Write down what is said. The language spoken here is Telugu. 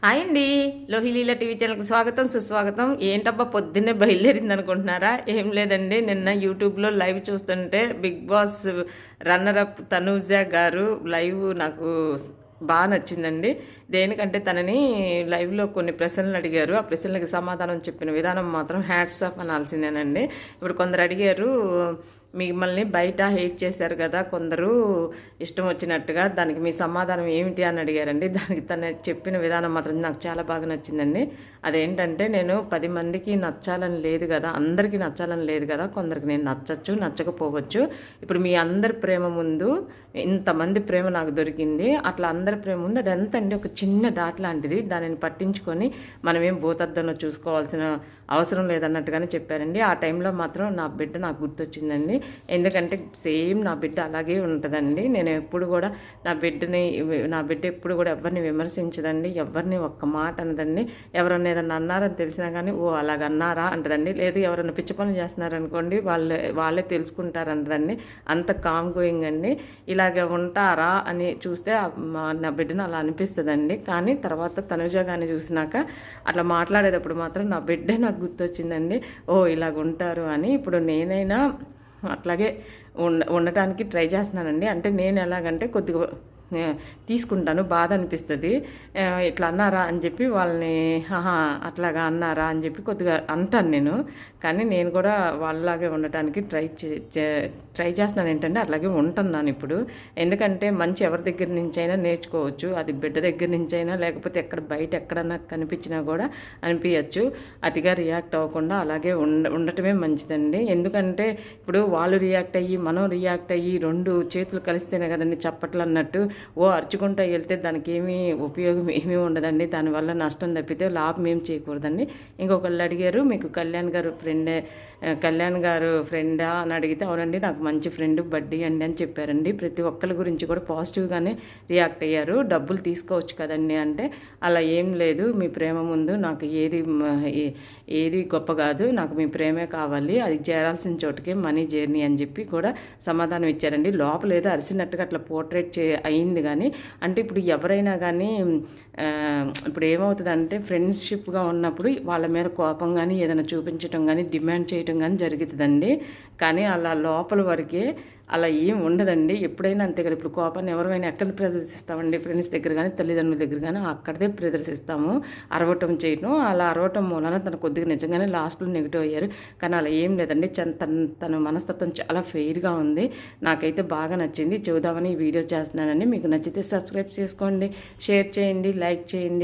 హాయ్ అండి. లోహిలీల టీవీ ఛానల్కి స్వాగతం సుస్వాగతం. ఏంటబ్బా పొద్దున్నే బయలుదేరింది అనుకుంటున్నారా? ఏం లేదండి, నిన్న యూట్యూబ్లో లైవ్ చూస్తుంటే బిగ్ బాస్ రన్నరప్ తనూజ గారు లైవ్ నాకు బాగా నచ్చిందండి. దేనికంటే తనని లైవ్లో కొన్ని ప్రశ్నలు అడిగారు. ఆ ప్రశ్నలకు సమాధానం చెప్పిన విధానం మాత్రం హ్యాట్స్ ఆఫ్ అనాల్సిందేనండి. ఇప్పుడు కొందరు అడిగారు, మిమ్మల్ని బయట హేట్ చేశారు కదా కొందరు ఇష్టం వచ్చినట్టుగా, దానికి మీ సమాధానం ఏమిటి అని అడిగారండి. దానికి తను చెప్పిన విధానం మాత్రం నాకు చాలా బాగా నచ్చిందండి. అదేంటంటే, నేను 10 మందికి నచ్చాలని లేదు కదా, అందరికీ నచ్చాలని లేదు కదా, కొందరికి నేను నచ్చచ్చు నచ్చకపోవచ్చు. ఇప్పుడు మీ అందరి ప్రేమ ముందు ఇంతమంది ప్రేమ నాకు దొరికింది. అట్లా అందరి ప్రేమ ముందు అది ఎంత అండి, ఒక చిన్న డాట్ లాంటిది. దానిని పట్టించుకొని మనమేం భూతద్దంలో చూసుకోవాల్సిన అవసరం లేదన్నట్టుగానే చెప్పారండి. ఆ టైంలో మాత్రం నా బిడ్డ నాకు గుర్తొచ్చిందండి. ఎందుకంటే సేమ్ నా బిడ్డ అలాగే ఉంటుందండి. నేను ఎప్పుడు కూడా నా బిడ్డ ఎప్పుడు కూడా ఎవరిని విమర్శించదండి, ఎవరిని ఒక్క మాట అనదండి. ఎవరన్నా ఏదన్నా అన్నారని తెలిసినా కానీ ఓ అలాగ అన్నారా అంటదండి. లేదు ఎవరైనా పిచ్చి పనులు చేస్తున్నారనుకోండి, వాళ్ళే తెలుసుకుంటారంటదండి. అంత కామ్ గోయింగ్ అండి. ఇలాగ ఉంటారా అని చూస్తే నా బిడ్డను అలా అనిపిస్తుందండి. కానీ తర్వాత తనుజ గారిని చూసినాక అట్లా మాట్లాడేటప్పుడు మాత్రం నా బిడ్డే నాకు గుర్తొచ్చిందండి. ఓ ఇలాగ ఉంటారు అని. ఇప్పుడు నేనైనా అట్లాగే ఉండటానికి ట్రై చేస్తున్నానండి. అంటే నేను ఎలాగంటే కొద్దిగా తీసుకుంటాను, బాధ అనిపిస్తుంది. ఇట్లా అన్నారా అని చెప్పి వాళ్ళని అట్లాగా అన్నారా అని చెప్పి కొద్దిగా అంటాను నేను. కానీ నేను కూడా వాళ్ళలాగే ఉండటానికి ట్రై చేస్తున్నాను. ఏంటంటే అట్లాగే ఉంటున్నాను ఇప్పుడు. ఎందుకంటే మంచి ఎవరి దగ్గర నుంచి అయినా నేర్చుకోవచ్చు. అది బిడ్డ దగ్గర నుంచి అయినా, లేకపోతే బయట ఎక్కడన్నా కనిపించినా కూడా అనిపించచ్చు. అతిగా రియాక్ట్ అవ్వకుండా అలాగే ఉండటమే మంచిదండి. ఎందుకంటే ఇప్పుడు వాళ్ళు రియాక్ట్ అయ్యి మనం రియాక్ట్ అయ్యి 2 చేతులు కలిస్తేనే కదండి చప్పట్లు అన్నట్టు. అరుచుకుంటూ వెళ్తే దానికి ఉపయోగం ఏమీ ఉండదండి. దానివల్ల నష్టం తప్పితే లాభం ఏం చేయకూడదండి. ఇంకొకళ్ళు అడిగారు, మీకు కళ్యాణ్ గారు ఫ్రెండా అని అడిగితే, అవునండి నాకు మంచి ఫ్రెండ్ బడ్డీ అండి అని చెప్పారండి. ప్రతి ఒక్కరి గురించి కూడా పాజిటివ్గానే రియాక్ట్ అయ్యారు. డబ్బులు తీసుకోవచ్చు కదండి అంటే, అలా ఏం లేదు, మీ ప్రేమ ముందు నాకు ఏది గొప్ప కాదు, నాకు మీ ప్రేమే కావాలి, అది చేరాల్సిన చోటుకే మనీ జర్నీ అని చెప్పి కూడా సమాధానం ఇచ్చారండి. లోపల ఏదో అరిసినట్టుగా అట్లా పోర్ట్రేట్ అయింది. కానీ అంటే ఇప్పుడు ఎవరైనా కానీ ఇప్పుడు ఏమవుతుందంటే, ఫ్రెండ్షిప్గా ఉన్నప్పుడు వాళ్ళ మీద కోపం కానీ ఏదైనా చూపించడం కానీ డిమాండ్ చేయడం కానీ జరుగుతుందండి. కానీ అలా లోపల వరకే, అలా ఏం ఉండదండి. ఎప్పుడైనా అంతే కదా. ఇప్పుడు కోపాన్ని ఎవరైనా ఎక్కడ ప్రదర్శిస్తామండి? ఫ్రెండ్స్ దగ్గర కానీ తల్లిదండ్రుల దగ్గర కానీ అక్కడే ప్రదర్శిస్తాము. అరవటం చేయటం, అలా అరవటం మూలన తను కొద్దిగా నిజంగానే లాస్ట్లో నెగిటివ్ అయ్యారు. కానీ అలా ఏం లేదండి. తన మనస్తత్వం చాలా ఫెయిర్గా ఉంది. నాకైతే బాగా నచ్చింది. చూద్దామని ఈ వీడియో చేస్తున్నానండి. మీకు నచ్చితే సబ్స్క్రైబ్ చేసుకోండి, షేర్ చేయండి, లైక్ చేయండి.